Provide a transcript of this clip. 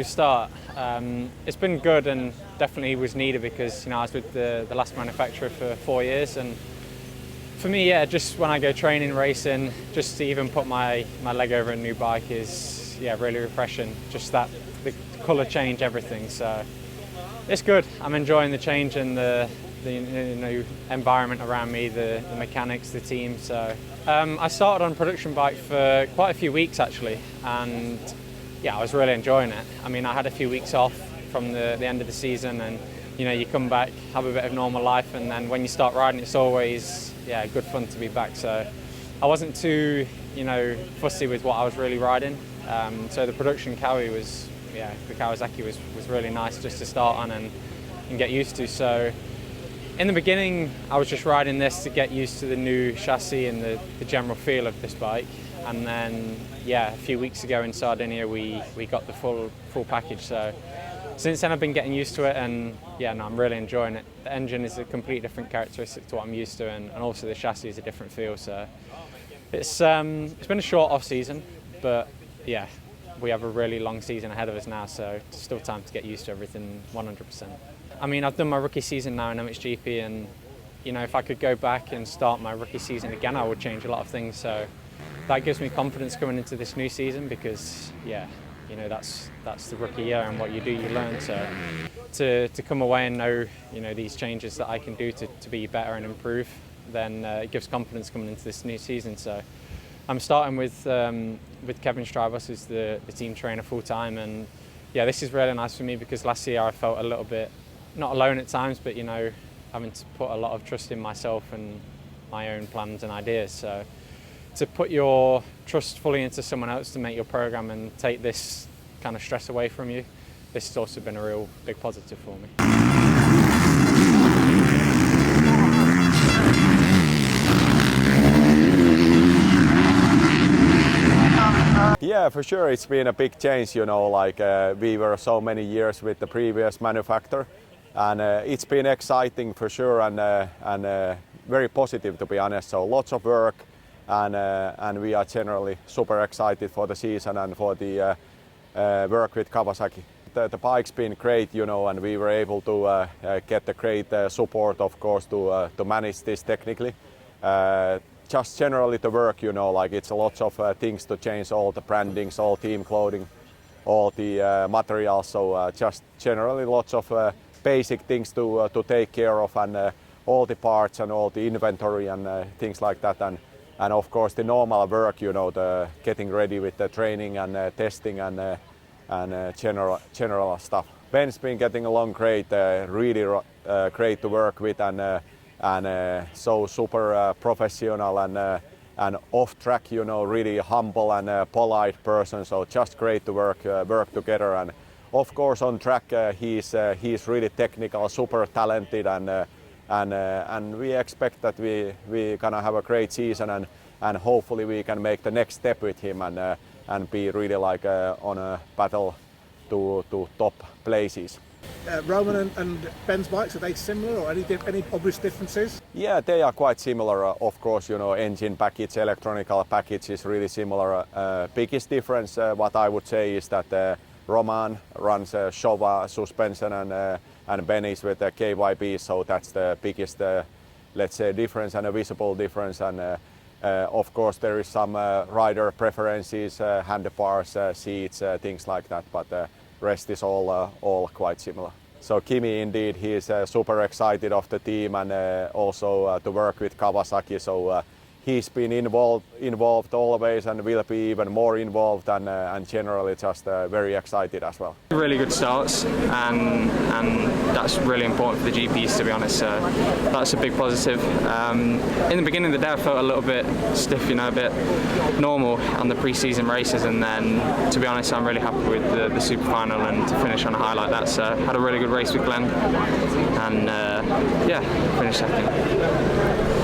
new start. It's been good and definitely was needed because I was with the last manufacturer for 4 years, and for me, yeah, just when I go training, racing, just to even put my leg over a new bike is really refreshing. Just the colour change, everything. So it's good. I'm enjoying the change and the new environment around me, the mechanics, the team. So I started on a production bike for quite a few weeks actually, and I was really enjoying it. I mean, I had a few weeks off from the end of the season, and you come back, have a bit of normal life, and then when you start riding, it's always good fun to be back. So I wasn't too fussy with what I was really riding. So the production Kawi was the Kawasaki was really nice just to start on and get used to. So in the beginning, I was just riding this to get used to the new chassis and the general feel of this bike. And then, a few weeks ago in Sardinia, we got the full package. So since then, I've been getting used to it, and I'm really enjoying it. The engine is a completely different characteristic to what I'm used to, and also the chassis is a different feel. So it's been a short off season, but we have a really long season ahead of us now. So it's still time to get used to everything 100%. I mean, I've done my rookie season now in MXGP, and if I could go back and start my rookie season again, I would change a lot of things. So that gives me confidence coming into this new season because, that's the rookie year, and what you do, you learn. So to come away and know, these changes that I can do to be better and improve, then it gives confidence coming into this new season. So I'm starting with Kevin Strybus, who's the team trainer full time, and this is really nice for me because last year I felt a little bit not alone at times, but having to put a lot of trust in myself and my own plans and ideas. So to put your trust fully into someone else to make your program and take this kind of stress away from you, this has also been a real big positive for me. Yeah, for sure it's been a big change, we were so many years with the previous manufacturer, and it's been exciting for sure, and very positive, to be honest. So lots of work, and we are generally super excited for the season and for the work with Kawasaki. The bike's been great, and we were able to get the great support, of course, to manage this technically. Just generally the work, it's a lot of things to change, all the brandings, all team clothing, all the materials. So just generally lots of basic things to take care of, and all the parts and all the inventory and things like that. And of course the normal work, the getting ready with the training and testing and general stuff. Ben's been getting along great, really great to work with, and so super professional and off track, really humble and polite person. So just great to work together. And of course on track he's really technical, super talented, and we expect that we gonna have a great season, and hopefully we can make the next step with him and be really on a battle to top places. Roman and Ben's bikes, are they similar, or any obvious differences? Yeah, they are quite similar. Of course, engine package, electronical package is really similar. Biggest difference, what I would say, is that Roman runs Showa suspension and Ben is with the KYB, so that's the biggest, let's say, difference and a visible difference. And of course, there is some rider preferences, handlebars, seats, things like that, but rest is all quite similar. So Kimi, indeed, he is super excited of the team and also to work with Kawasaki. So he's been involved always and will be even more involved, and generally just very excited as well. Really good starts, and that's really important for the GPs, to be honest. So that's a big positive. In the beginning of the day, I felt a little bit stiff, a bit normal on the pre-season races, and then, to be honest, I'm really happy with the super final and to finish on a high like that. So had a really good race with Glenn, and finished second.